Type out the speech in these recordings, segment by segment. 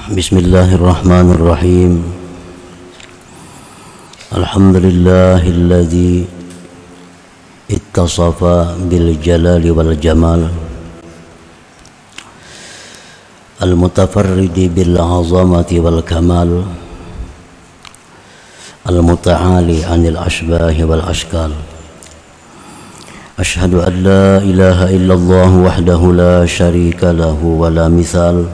Bismillahirrahmanirrahim. Alhamdulillahilladzi ittasafa bil jalali wal jamal, al-mutafarridi bil azamati wal kamal, al-muta'ali anil ashbahi wal ashkal. Ashhadu an la ilaha illallah wahdahu la syarika lahu wa la mithal,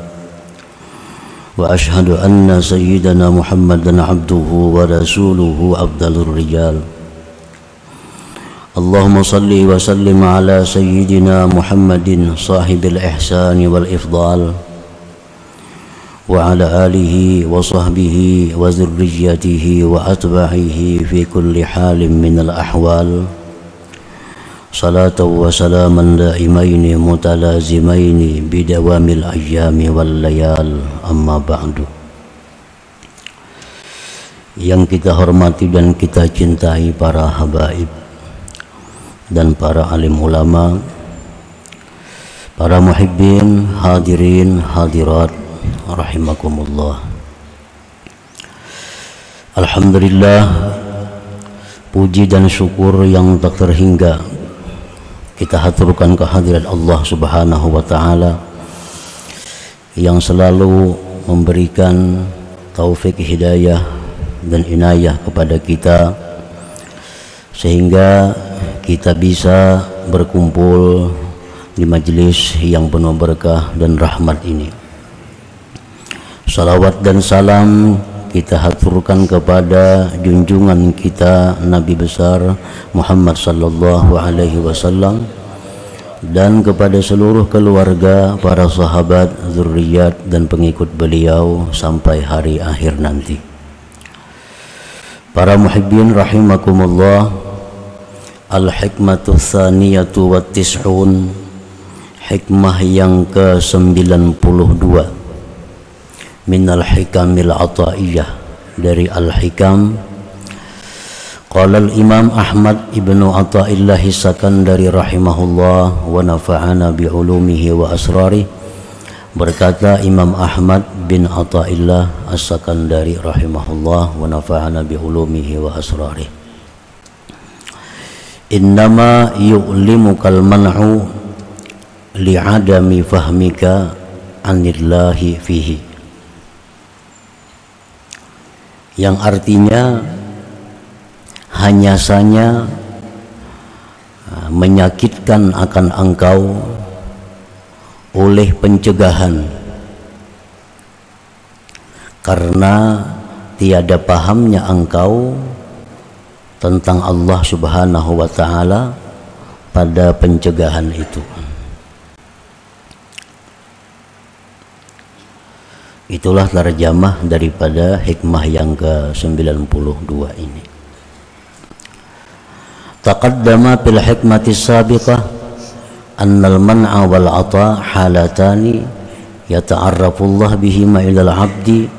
wa ashhadu anna sayyidana Muhammadan abduhu wa rasuluhu afdalur rijal. Allahumma salli wa sallim ala sayyidina Muhammadin sahibil ihsani wal ifdal, wa ala alihi wa sahbihi wa zurriyatihi wa atba'ihi fi kulli halin minal ahwal. Salatan wa salaman daimaini mutalazimaini bidawamil ayyami wal layal, amma ba'du. Yang kita hormati dan kita cintai para habaib dan para alim ulama, para muhibbin, hadirin, hadirat rahimakumullah. Alhamdulillah, puji dan syukur yang tak terhingga kita haturkan kehadirat Allah Subhanahu wa ta'ala yang selalu memberikan taufik hidayah dan inayah kepada kita sehingga kita bisa berkumpul di majelis yang penuh berkah dan rahmat ini. Salawat dan salam kita haturkan kepada junjungan kita Nabi besar Muhammad sallallahu alaihi wasallam dan kepada seluruh keluarga, para sahabat, zuriat dan pengikut beliau sampai hari akhir nanti. Para muhibbin rahimakumullah, al-hikmatu tsaniyatu wat tis'un, hikmah yang ke-92 minal hikamil ataiyah, dari al-hikam. Qala al-imam Ahmad ibnu Athaillah As-Sakandari rahimahullah wa nafa'ana bi'ulumihi wa asrarih. Berkata Imam Ahmad bin Athaillah As-Sakandari rahimahullah wa nafa'ana bi'ulumihi wa asrarih, innama yu'limukal man'u li'adami fahmika anillahi fihi, yang artinya hanya saja menyakitkan akan engkau oleh pencegahan karena tiada pahamnya engkau tentang Allah Subhanahu wa ta'ala pada pencegahan itu. Itulah terjemah daripada hikmah yang ke-92 ini. Taqaddama fil hikmati sabiqah annal man'a wal 'ata halatani yata'arrafu Allah bihima ilal 'abdi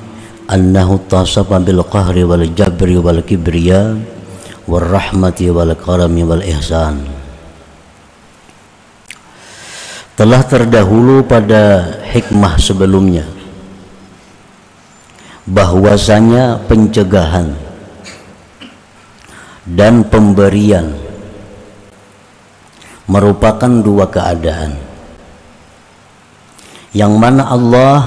annahu tasafa bil qahri wal jabri wal kibriya wal rahmati wal karami wal ihsan. Telah terdahulu pada hikmah sebelumnya bahwasanya pencegahan dan pemberian merupakan dua keadaan yang mana Allah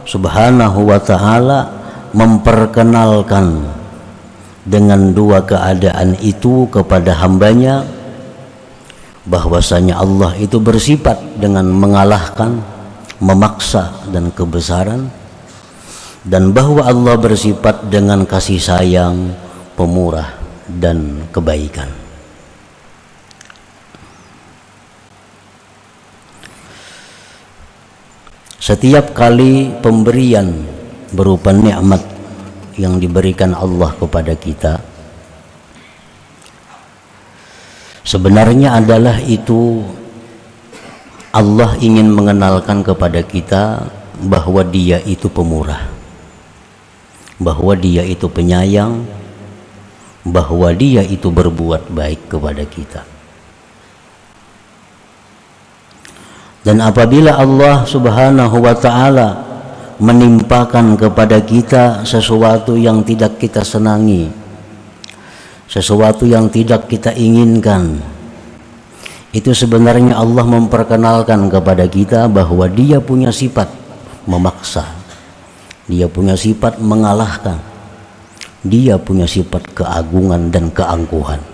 Subhanahu wa ta'ala memperkenalkan dengan dua keadaan itu kepada hambanya, bahwasanya Allah itu bersifat dengan mengalahkan, memaksa dan kebesaran, dan bahwa Allah bersifat dengan kasih sayang, pemurah dan kebaikan. Setiap kali pemberian berupa nikmat yang diberikan Allah kepada kita, sebenarnya adalah itu Allah ingin mengenalkan kepada kita bahwa Dia itu pemurah, bahwa Dia itu penyayang, bahwa Dia itu berbuat baik kepada kita. Dan apabila Allah Subhanahu wa ta'ala menimpakan kepada kita sesuatu yang tidak kita senangi, sesuatu yang tidak kita inginkan, itu sebenarnya Allah memperkenalkan kepada kita bahwa Dia punya sifat memaksa, Dia punya sifat mengalahkan, Dia punya sifat keagungan dan keangkuhan.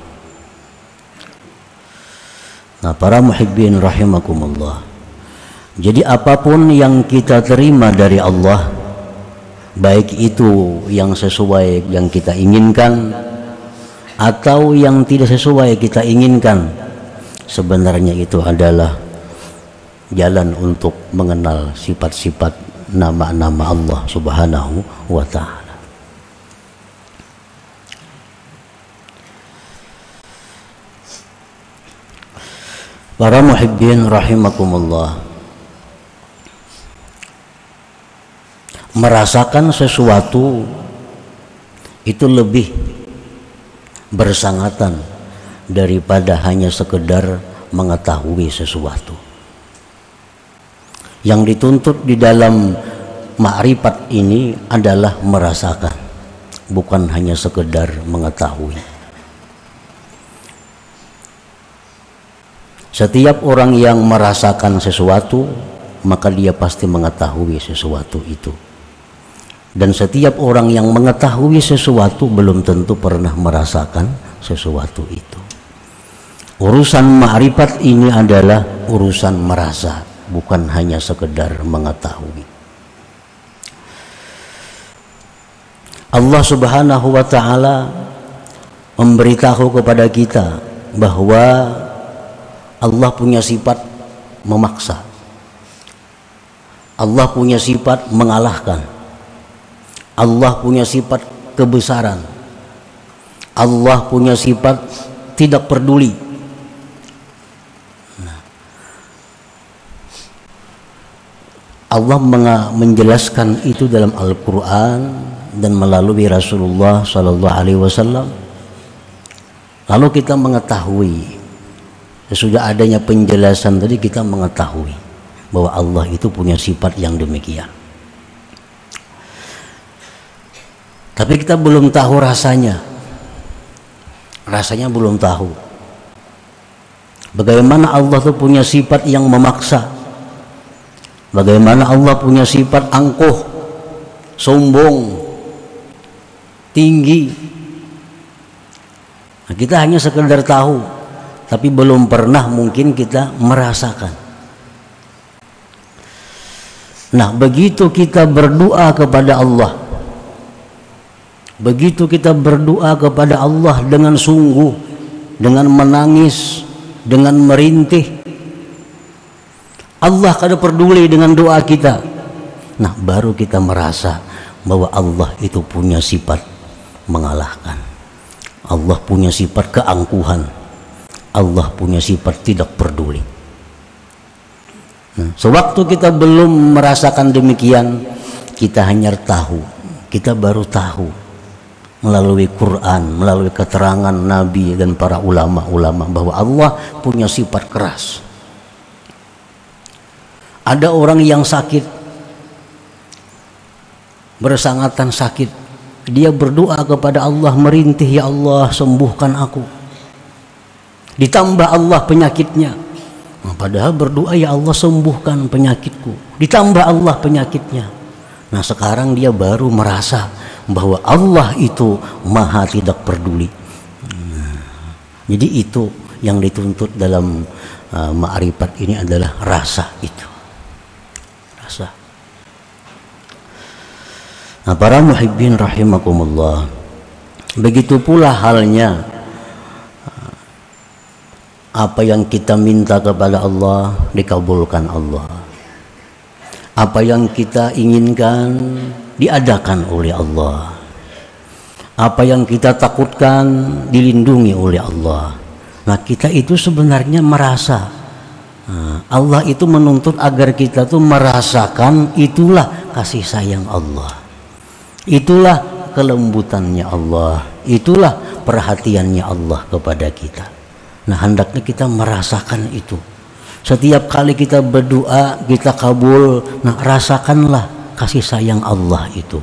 Nah, para muhibbin rahimakumullah, jadi apapun yang kita terima dari Allah, baik itu yang sesuai yang kita inginkan atau yang tidak sesuai kita inginkan, sebenarnya itu adalah jalan untuk mengenal sifat-sifat nama-nama Allah Subhanahu wa ta'ala. Para muhibbin rahimakumullah, merasakan sesuatu itu lebih bersangatan daripada hanya sekedar mengetahui sesuatu. Yang dituntut di dalam ma'rifat ini adalah merasakan, bukan hanya sekedar mengetahui. Setiap orang yang merasakan sesuatu, maka dia pasti mengetahui sesuatu itu. Dan setiap orang yang mengetahui sesuatu belum tentu pernah merasakan sesuatu itu. Urusan ma'rifat ini adalah urusan merasa, bukan hanya sekedar mengetahui. Allah Subhanahu wa ta'ala memberitahu kepada kita bahwa Allah punya sifat memaksa, Allah punya sifat mengalahkan, Allah punya sifat kebesaran, Allah punya sifat tidak peduli. Allah menjelaskan itu dalam Al-Quran dan melalui Rasulullah SAW. Lalu kita mengetahui, sesudah adanya penjelasan tadi, kita mengetahui bahwa Allah itu punya sifat yang demikian. Tapi kita belum tahu rasanya. Rasanya belum tahu. Bagaimana Allah itu punya sifat yang memaksa. Bagaimana Allah punya sifat angkuh, sombong, tinggi. Nah, kita hanya sekedar tahu, tapi belum pernah mungkin kita merasakan. Nah, begitu kita berdoa kepada Allah, begitu kita berdoa kepada Allah dengan sungguh, dengan menangis, dengan merintih, Allah kada peduli dengan doa kita. Nah, baru kita merasa bahwa Allah itu punya sifat mengalahkan, Allah punya sifat keangkuhan, Allah punya sifat tidak peduli. Nah, sewaktu kita belum merasakan demikian, kita hanya tahu, kita baru tahu melalui Quran, melalui keterangan Nabi dan para ulama-ulama bahwa Allah punya sifat keras. Ada orang yang sakit, bersangatan sakit, dia berdoa kepada Allah, merintih, ya Allah sembuhkan aku. Ditambah Allah penyakitnya. Nah, padahal berdoa, ya Allah sembuhkan penyakitku. Ditambah Allah penyakitnya. Nah, sekarang dia baru merasa bahwa Allah itu maha tidak peduli. Jadi itu yang dituntut dalam ma'rifat ini adalah rasa itu. Rasa. Nah, para muhibbin rahimakumullah, begitu pula halnya apa yang kita minta kepada Allah dikabulkan Allah. Apa yang kita inginkan diadakan oleh Allah. Apa yang kita takutkan dilindungi oleh Allah. Nah, kita itu sebenarnya merasa, Allah itu menuntut agar kita tuh merasakan itulah kasih sayang Allah, itulah kelembutannya Allah, itulah perhatiannya Allah kepada kita. Nah, hendaknya kita merasakan itu. Setiap kali kita berdoa, kita kabul, nah rasakanlah kasih sayang Allah itu.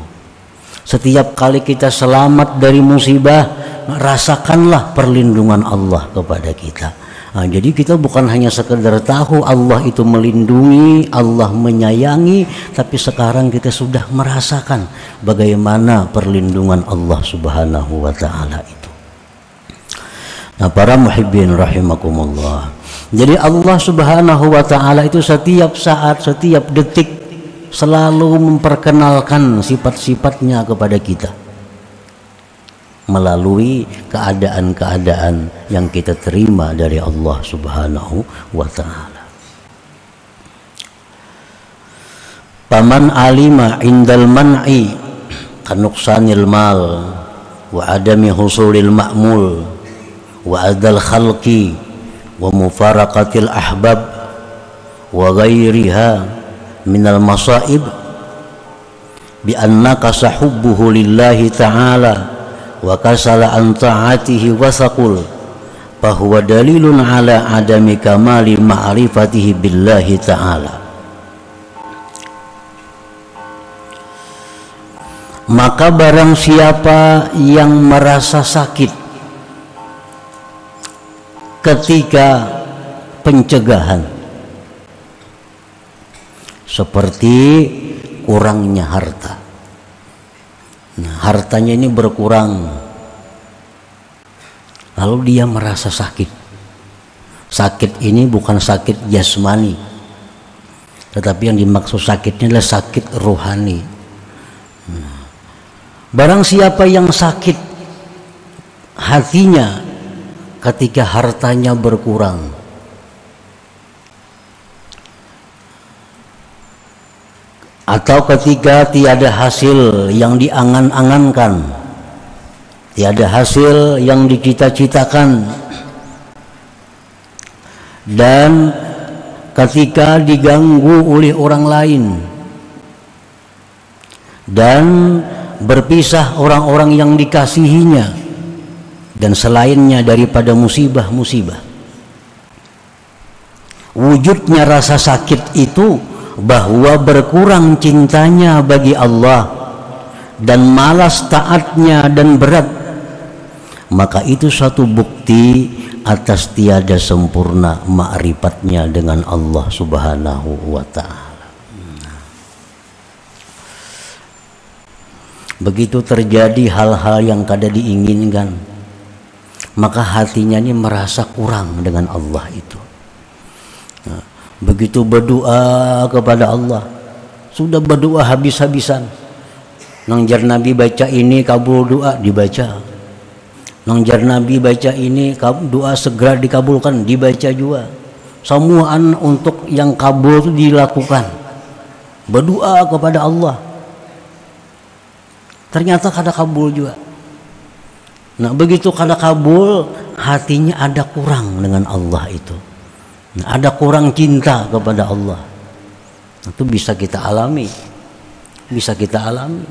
Setiap kali kita selamat dari musibah, rasakanlah perlindungan Allah kepada kita. Nah, jadi kita bukan hanya sekedar tahu Allah itu melindungi, Allah menyayangi, tapi sekarang kita sudah merasakan bagaimana perlindungan Allah Subhanahu wa Ta'ala itu. Nah, para muhibbin rahimakumullah, jadi Allah Subhanahu wa Ta'ala itu setiap saat, setiap detik selalu memperkenalkan sifat-sifatnya kepada kita melalui keadaan-keadaan yang kita terima dari Allah Subhanahu wa Ta'ala. Paman alima indal man'i kanuqsanil mal wa adami husulil ma'mul wa adal khalqi wa mufaraqatil ahbab wa ghairiha minal masaib bi annaka sahubbuhu lillahi ta'ala wa kasala an ta'atihi wa saqul fahuwa dalilun ala adami kamali ma'rifatihi billahi ta'ala. Maka barang siapa yang merasa sakit ketika pencegahan, seperti kurangnya harta. Nah, hartanya ini berkurang, lalu dia merasa sakit. Sakit ini bukan sakit jasmani, tetapi yang dimaksud sakitnya adalah sakit rohani. Barang siapa yang sakit hatinya ketika hartanya berkurang, atau ketika tiada hasil yang diangan-angankan, tiada hasil yang dicita-citakan, dan ketika diganggu oleh orang lain dan berpisah orang-orang yang dikasihinya dan selainnya daripada musibah-musibah, wujudnya rasa sakit itu bahwa berkurang cintanya bagi Allah dan malas taatnya dan berat, maka itu suatu bukti atas tiada sempurna ma'rifatnya dengan Allah Subhanahu wa Ta'ala. Begitu terjadi hal-hal yang kada diinginkan, maka hatinya ini merasa kurang dengan Allah itu. Begitu berdoa kepada Allah, sudah berdoa habis-habisan, nang jar Nabi baca ini kabul doa dibaca, nang jar Nabi baca ini doa segera dikabulkan dibaca juga. Semuaan untuk yang kabul itu dilakukan, berdoa kepada Allah, ternyata kada kabul juga. Nah, begitu kada kabul, hatinya ada kurang dengan Allah itu. Nah, ada kurang cinta kepada Allah. Itu bisa kita alami, bisa kita alami.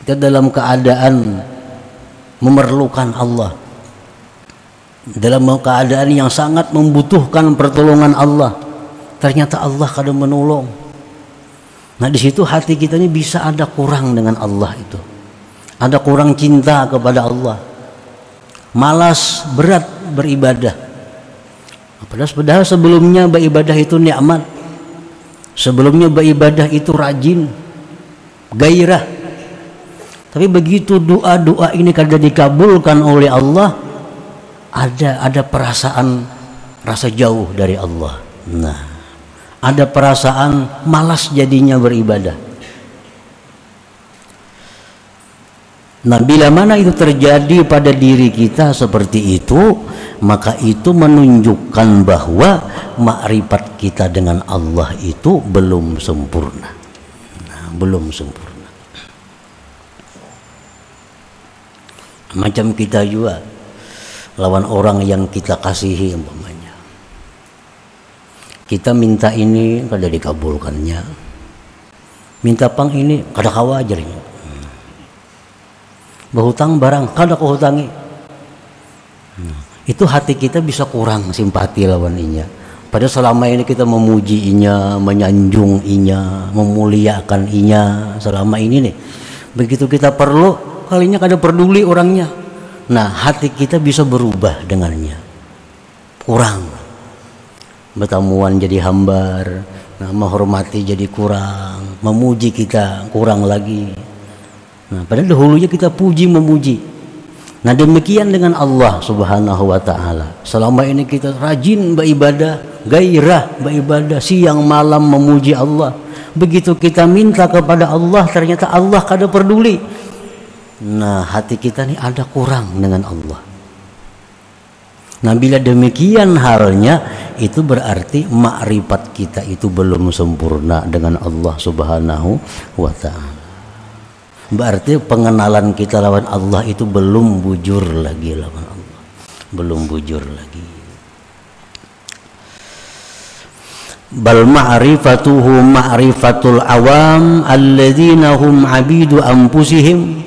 Kita dalam keadaan memerlukan Allah, dalam keadaan yang sangat membutuhkan pertolongan Allah, ternyata Allah kadang menolong. Nah, di situ hati kita ini bisa ada kurang dengan Allah itu, ada kurang cinta kepada Allah, malas berat beribadah. Padahal sebelumnya beribadah itu nikmat, sebelumnya beribadah itu rajin, gairah. Tapi begitu doa-doa ini kada dikabulkan oleh Allah, ada perasaan rasa jauh dari Allah. Nah, ada perasaan malas jadinya beribadah. Nah, bila mana itu terjadi pada diri kita seperti itu, maka itu menunjukkan bahwa makrifat kita dengan Allah itu belum sempurna. Nah, belum sempurna. Macam kita juga lawan orang yang kita kasihi umpamanya. Kita minta ini kada dikabulkannya, minta pang ini kada kawajarnya. Berhutang barang kada kehutangi, itu hati kita bisa kurang simpati lawan inya, Padahal selama ini kita memuji Inya, menyanjung Inya, memuliakan Inya selama ini nih. Begitu kita perlu, kalinya kada peduli orangnya. Nah, hati kita bisa berubah dengannya. Kurang. Bertamuan jadi hambar, nah, menghormati jadi kurang, memuji kita kurang lagi. Nah, padahal dahulunya kita puji memuji. Nah, demikian dengan Allah Subhanahu wa taala. Selama ini kita rajin beribadah, gairah beribadah, siang malam memuji Allah. Begitu kita minta kepada Allah, ternyata Allah kada peduli. Nah, hati kita ini ada kurang dengan Allah. Nah, bila demikian halnya, itu berarti makrifat kita itu belum sempurna dengan Allah Subhanahu wa ta'ala. Berarti pengenalan kita lawan Allah itu belum bujur lagi lawan Allah. Belum bujur lagi. Bal ma'rifatuhu ma'rifatul awam alladzina hum abidu anfusihim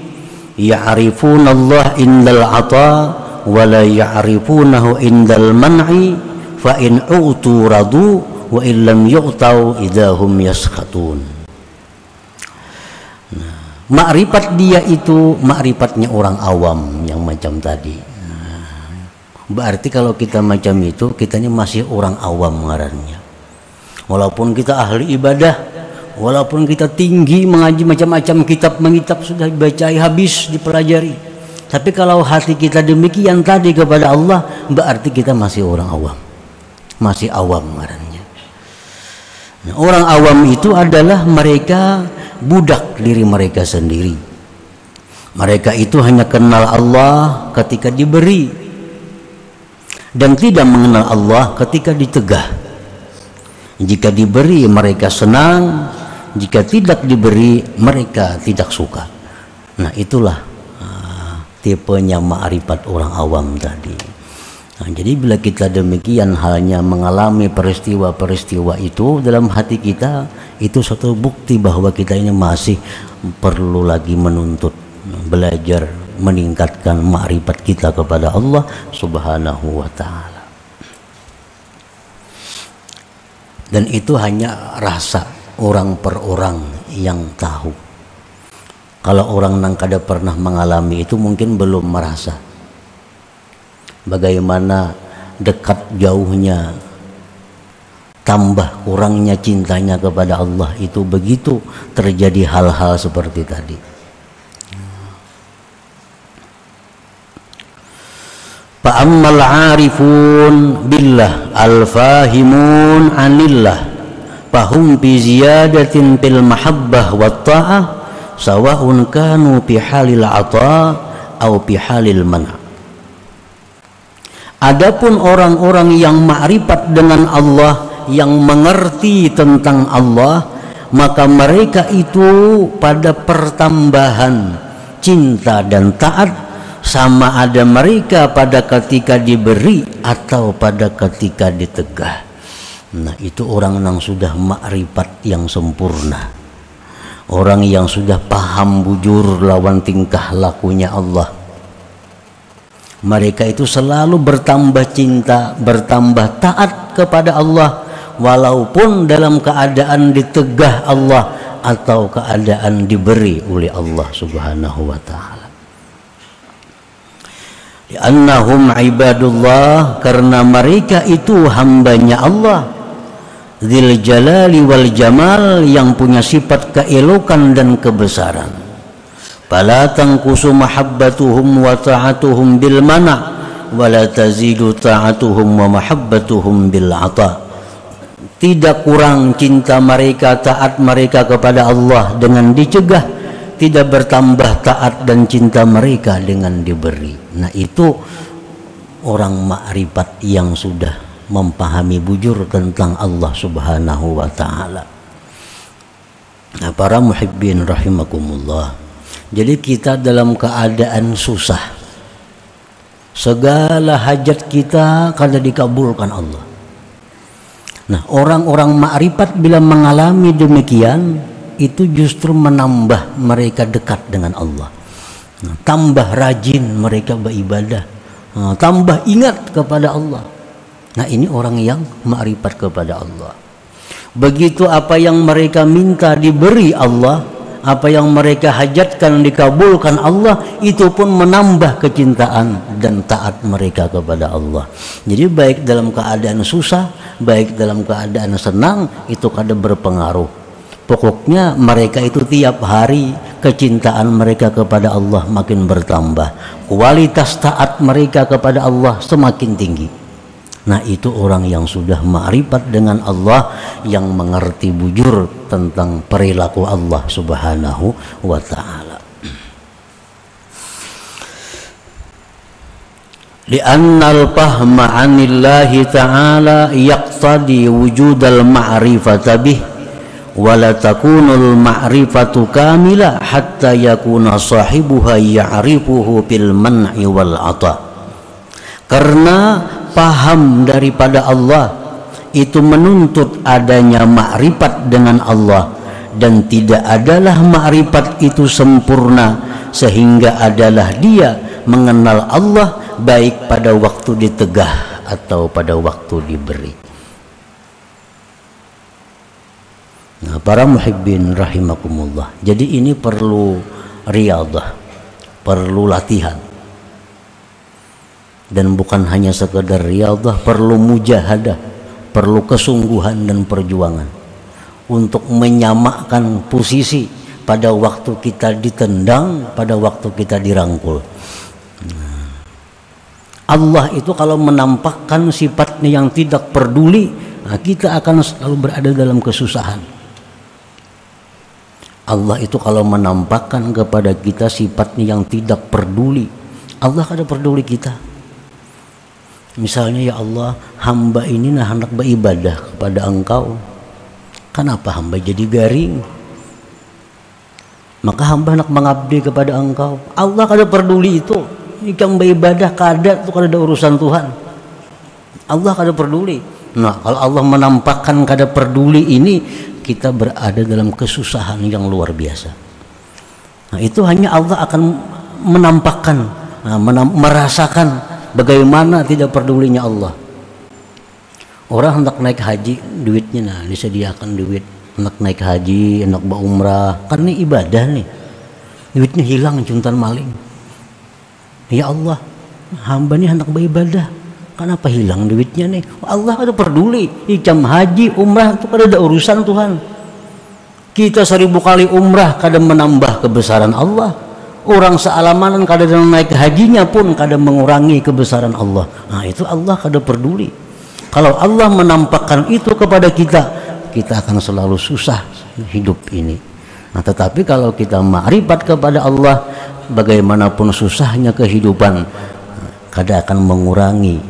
ya'rifuna Allah indal 'ata wa la ya'rifunahu indal man'i fa in u'tu radu wa in lam yu'tau idahum yaskhatun. Nah, makrifat dia itu makrifatnya orang awam yang macam tadi. Nah, berarti kalau kita macam itu, kitanya masih orang awam ngarannya. Walaupun kita ahli ibadah, walaupun kita tinggi mengaji macam-macam kitab sudah dibacai habis dipelajari, tapi kalau hati kita demikian tadi kepada Allah, berarti kita masih orang awam, masih awam ngarannya. Nah, orang awam itu adalah mereka budak diri mereka sendiri. Mereka itu hanya kenal Allah ketika diberi dan tidak mengenal Allah ketika ditegah. Jika diberi mereka senang, jika tidak diberi mereka tidak suka. Nah, itulah tipenya ma'rifat orang awam tadi. Nah, jadi bila kita demikian halnya mengalami peristiwa-peristiwa itu dalam hati kita, itu suatu bukti bahwa kita ini masih perlu lagi menuntut, belajar, meningkatkan ma'rifat kita kepada Allah Subhanahu wa ta'ala. Dan itu hanya rasa orang per orang yang tahu. Kalau orang yang kada pernah mengalami itu mungkin belum merasa bagaimana dekat jauhnya, tambah kurangnya cintanya kepada Allah itu begitu terjadi hal-hal seperti tadi. Fa'ammal 'arifun billah al-fahimun 'anillah fahum bi ziyadatin fil mahabbah wat ta'ah sawa'un kanu fi halil 'ata au fi halil mana'. Adapun orang-orang yang makrifat dengan Allah, yang mengerti tentang Allah, maka mereka itu pada pertambahan cinta dan taat sama ada mereka pada ketika diberi atau pada ketika ditegah. Nah, itu orang yang sudah makrifat yang sempurna, orang yang sudah paham bujur lawan tingkah lakunya Allah. Mereka itu selalu bertambah cinta, bertambah taat kepada Allah, walaupun dalam keadaan ditegah Allah atau keadaan diberi oleh Allah Subhanahu wa ta'ala. Annahum ibadullah, karena mereka itu hambanya Allah, dzil jalali wal jamal, yang punya sifat keelokan dan kebesaran. Fala tanqusu mahabbatuhum wa ta'atuhum bil mana' wa la tazidu ta'atuhum wa mahabbatuhum bil 'ata. Tidak kurang cinta mereka, taat mereka kepada Allah dengan dicegah, tidak bertambah taat dan cinta mereka dengan diberi. Nah, itu orang makrifat yang sudah memahami bujur tentang Allah Subhanahu wa ta'ala. Nah, para muhibbin rahimakumullah, jadi kita dalam keadaan susah, segala hajat kita kada dikabulkan Allah. Nah, orang-orang makrifat bila mengalami demikian, itu justru menambah mereka dekat dengan Allah. Nah, tambah rajin mereka beribadah, tambah ingat kepada Allah. Nah, ini orang yang ma'rifat kepada Allah. Begitu apa yang mereka minta diberi Allah, apa yang mereka hajatkan dikabulkan Allah, itu pun menambah kecintaan dan taat mereka kepada Allah. Jadi baik dalam keadaan susah, baik dalam keadaan senang, itu kadang berpengaruh. Pokoknya mereka itu tiap hari kecintaan mereka kepada Allah makin bertambah, kualitas taat mereka kepada Allah semakin tinggi. Nah, itu orang yang sudah ma'rifat dengan Allah, yang mengerti bujur tentang perilaku Allah Subhanahu wa ta'ala. Li'annal fahma 'anillahi ta'ala yaqtadi wujudal ma'rifata bih wa la takunul ma'rifatu kamila hatta yakuna sahibuha ya'rifuhu bil man'i wal 'ata. Karena paham daripada Allah itu menuntut adanya ma'rifat dengan Allah, dan tidak adalah ma'rifat itu sempurna sehingga adalah dia mengenal Allah baik pada waktu ditegah atau pada waktu diberi. Nah, para muhibbin rahimakumullah, jadi ini perlu riyadhah, perlu latihan. Dan bukan hanya sekedar riyadhah, perlu mujahadah, perlu kesungguhan dan perjuangan untuk menyamakan posisi pada waktu kita ditendang, pada waktu kita dirangkul. Allah itu kalau menampakkan sifatnya yang tidak peduli, nah kita akan selalu berada dalam kesusahan. Allah itu kalau menampakkan kepada kita sifatnya yang tidak peduli, Allah kada peduli kita. Misalnya, ya Allah, hamba ini hendak beribadah kepada Engkau, kenapa hamba jadi garing? Maka hamba hendak mengabdi kepada Engkau. Allah kada peduli itu. Ikang beribadah kada, itu kada ada urusan Tuhan. Allah kada peduli. Nah, kalau Allah menampakkan kada peduli ini, kita berada dalam kesusahan yang luar biasa. Nah, itu hanya Allah akan menampakkan, merasakan bagaimana tidak pedulinya Allah. Orang hendak naik haji, duitnya disediakan duit, hendak naik haji, hendak berumrah, karena ibadah nih, duitnya hilang juntan maling. Ya Allah, hamba nih hendak beribadah, kenapa hilang duitnya nih? Allah ada peduli, jam haji, umrah itu kada ada urusan Tuhan. Kita 1000 kali umrah kada menambah kebesaran Allah. Orang sealamanan kadang naik hajinya pun kadang mengurangi kebesaran Allah. Nah, itu Allah kadang peduli. Kalau Allah menampakkan itu kepada kita, kita akan selalu susah hidup ini. Nah, tetapi kalau kita ma'rifat kepada Allah, bagaimanapun susahnya kehidupan, kadang akan mengurangi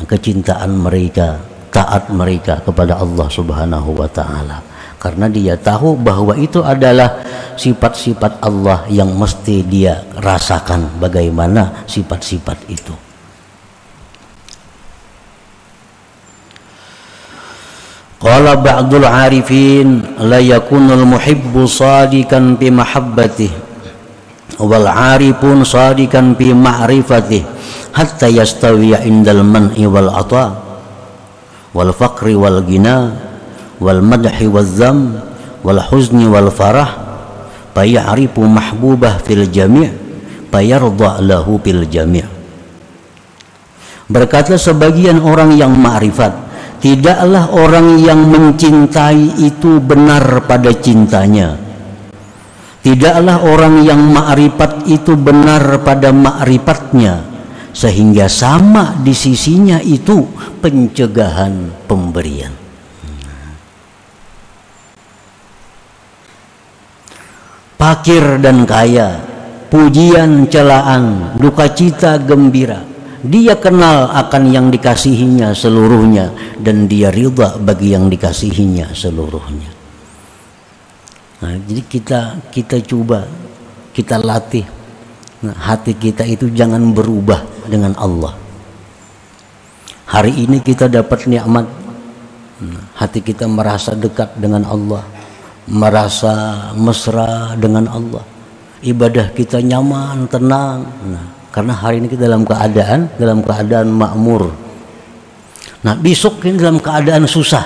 kecintaan mereka, taat mereka kepada Allah Subhanahu wa ta'ala. Karena dia tahu bahwa itu adalah sifat-sifat Allah yang mesti dia rasakan bagaimana sifat-sifat itu. Qala ba'dul arifin la yakunul muhibbu sadikan bi mahabbatihi wal arifun sadikan bi ma'rifatihi hatta yastawiya indal man'i wal ata wal faqri wal ghina wal madhi wal zam wal huzni wal farah fayarifu mahbubah fil jami' fayarda lahu bil jami'. Berkata sebagian orang yang ma'rifat, tidaklah orang yang mencintai itu benar pada cintanya, tidaklah orang yang ma'rifat itu benar pada ma'rifatnya, sehingga sama di sisinya itu pencegahan pemberian. Fakir dan kaya, pujian celaan, duka cita gembira, dia kenal akan yang dikasihinya seluruhnya, dan dia ridha bagi yang dikasihinya seluruhnya. Nah, jadi kita coba, kita latih, hati kita itu jangan berubah dengan Allah. Hari ini kita dapat nikmat, hati kita merasa dekat dengan Allah, merasa mesra dengan Allah, ibadah kita nyaman, tenang. Nah, karena hari ini kita dalam keadaan makmur. Nah, besok ini dalam keadaan susah.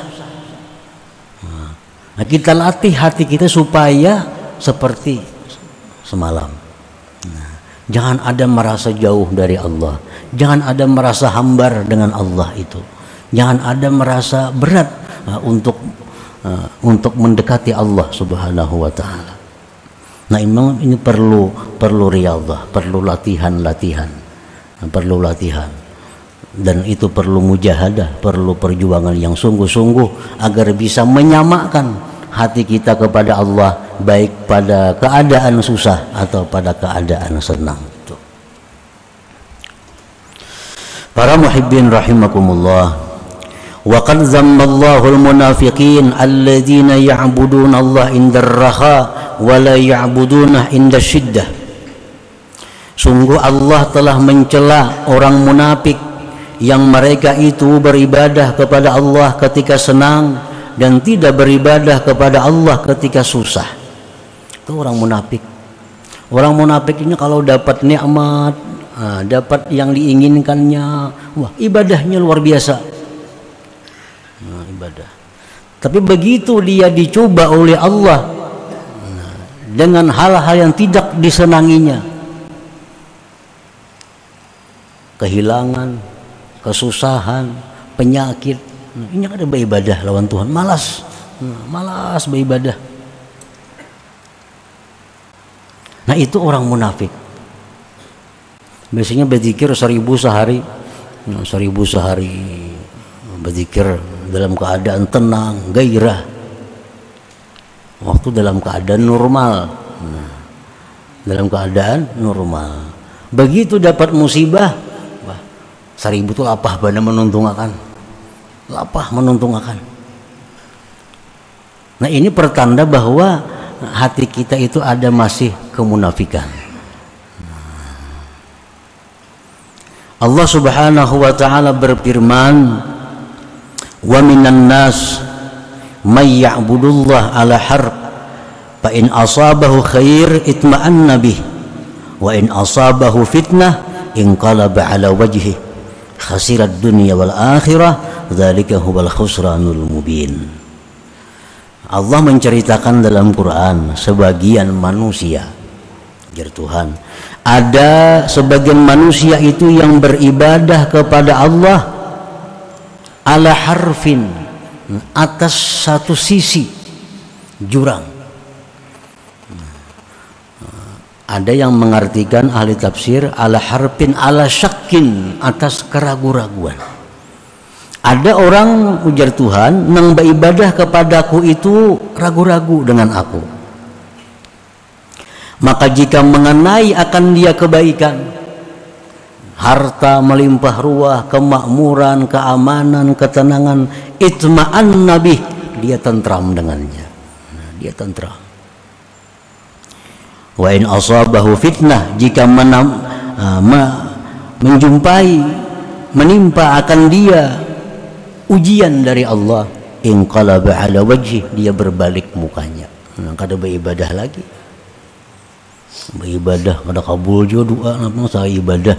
Nah, kita latih hati kita supaya seperti semalam. Nah, jangan ada merasa jauh dari Allah. Jangan ada merasa hambar dengan Allah itu. Jangan ada merasa berat untuk mendekati Allah Subhanahu wa taala. Nah, memang ini perlu riyadhah, perlu latihan. Perlu latihan. Dan itu perlu mujahadah, perlu perjuangan yang sungguh-sungguh agar bisa menyamakan hati kita kepada Allah, baik pada keadaan susah atau pada keadaan senang. Para muhibbin rahimakumullah, wa qad zammallahu al-munafiqin alladzina ya'buduna Allah indar raha wa la ya'buduna inda syiddah. Sungguh Allah telah mencela orang munafik yang mereka itu beribadah kepada Allah ketika senang dan tidak beribadah kepada Allah ketika susah. Itu orang munafik. Orang munafik ini kalau dapat nikmat, dapat yang diinginkannya, wah, ibadahnya luar biasa. Nah, ibadah. Tapi begitu dia dicoba oleh Allah dengan hal-hal yang tidak disenanginya, kehilangan, kesusahan, penyakit, ini ada beribadah lawan Tuhan, malas beribadah. Nah, itu orang munafik. Biasanya berzikir 1000 sehari, 1000 sehari berzikir dalam keadaan tenang, gairah. Waktu dalam keadaan normal, dalam keadaan normal. Begitu dapat musibah, wah, 1000 itu lapah bana menuntungakan, lapah menuntungakan. Nah, ini pertanda bahwa hati kita itu ada masih kemunafikan. Allah Subhanahu wa taala berfirman, wa minan nas may ya'budullah ala harf fa in asabahu khair itma'anna bih wa in asabahu fitnah inqalaba ala wajhi khasirat dunya wal akhirah dzalika huwal khusranul mubin. Allah menceritakan dalam Quran sebagian manusia, jar Tuhan, ada sebagian manusia itu yang beribadah kepada Allah ala harfin, atas satu sisi jurang. Ada yang mengartikan ahli tafsir ala harfin ala syakin, atas keraguan-raguan. Ada orang, ujar Tuhan, yang beribadah kepadaku itu ragu-ragu dengan aku. Maka jika mengenai akan dia kebaikan, harta melimpah ruah, kemakmuran, keamanan, ketenangan, itma'an nabi, dia tentram dengannya. Nah, dia tentram. Wa in asabahu fitnah, jika menjumpai, menimpa akan dia ujian dari Allah, inqalaba ala wajhi, dia berbalik mukanya. Nah, kada beribadah lagi. Beribadah kada kabul juga doa, apa saya ibadah.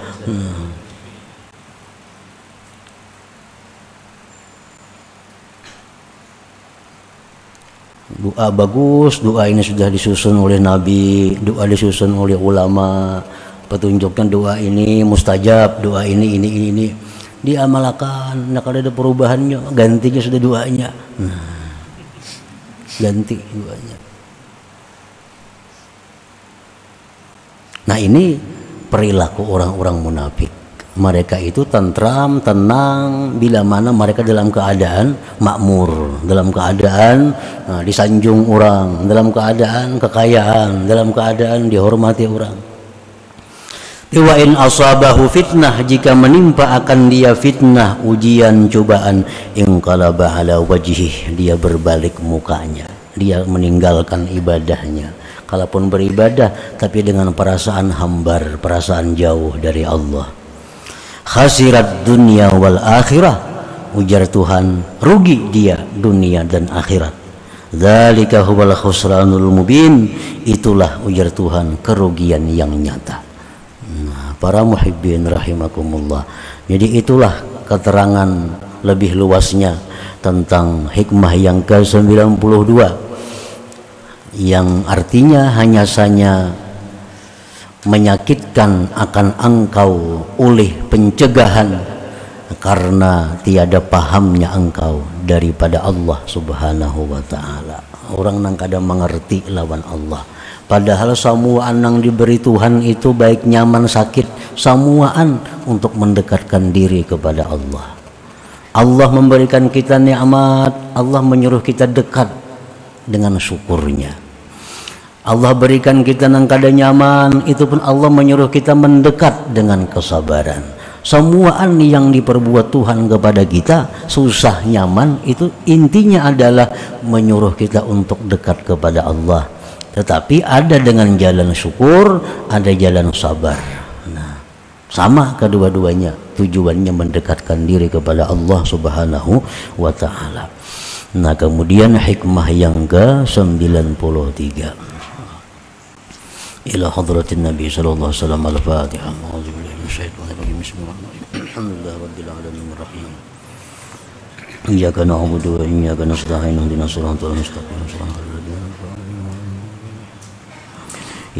Doa bagus, doa ini sudah disusun oleh Nabi, doa disusun oleh ulama, petunjukkan doa ini mustajab, doa ini diamalkan. Nah, kalau ada perubahannya, gantinya sudah doanya. Ganti doanya. Nah, ini perilaku orang-orang munafik. Mereka itu tentram, tenang bila mana mereka dalam keadaan makmur, dalam keadaan disanjung orang, dalam keadaan kekayaan, dalam keadaan dihormati orang. Wa in asabahu fitnah, jika menimpa akan dia fitnah, ujian, cobaan, inqalaba ala wajhih, dia berbalik mukanya, dia meninggalkan ibadahnya. Kalaupun beribadah tapi dengan perasaan hambar, perasaan jauh dari Allah. Khasirat dunia wal akhirah, ujar Tuhan, rugi dia dunia dan akhirat. Dzalika huwal khusranul mubin, itulah, ujar Tuhan, kerugian yang nyata. Nah, para muhibbin rahimakumullah, jadi itulah keterangan lebih luasnya tentang hikmah yang ke-92, yang artinya hanya saja menyakitkan akan engkau oleh pencegahan karena tiada pahamnya engkau daripada Allah Subhanahu wa ta'ala. Orang nang kada mengerti lawan Allah, padahal samuaan yang diberi Tuhan itu baik nyaman sakit, samuaan untuk mendekatkan diri kepada Allah. Allah memberikan kita nikmat, Allah menyuruh kita dekat dengan syukurnya. Allah berikan kita nang kada nyaman, itu pun Allah menyuruh kita mendekat dengan kesabaran. Semuaan yang diperbuat Tuhan kepada kita, susah nyaman, itu intinya adalah menyuruh kita untuk dekat kepada Allah. Tetapi ada dengan jalan syukur, ada jalan sabar. Nah, sama kedua-duanya, tujuannya mendekatkan diri kepada Allah Subhanahu wa ta'ala. Nah, kemudian hikmah yang ke-93. إلى حضرة النبي صلى الله عليه وسلم. الفاتحة. أعوذ بالله من الشيطان الرجيم. بسم الله الرحمن الرحيم. الحمد لله رب العالمين الرحيم. إياك نعبد وإياك نستعين اهدنا الصراط المستقيم صراط الذين أنعمت عليهم.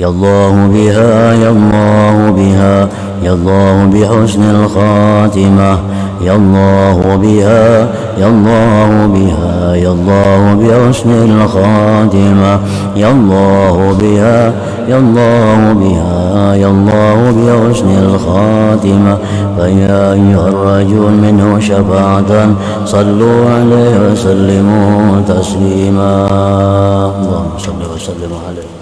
يا الله بها يا الله بها يا الله بحسن الخاتمة يا الله بها يا الله بها يا الله بحسن الخاتمة يا الله بها يا الله بها يا الله بحسن الخاتمة فيا أيها الرجل منه شفاعة صلوا عليه وسلموا تسليما. اللهم صل وسلم عليه.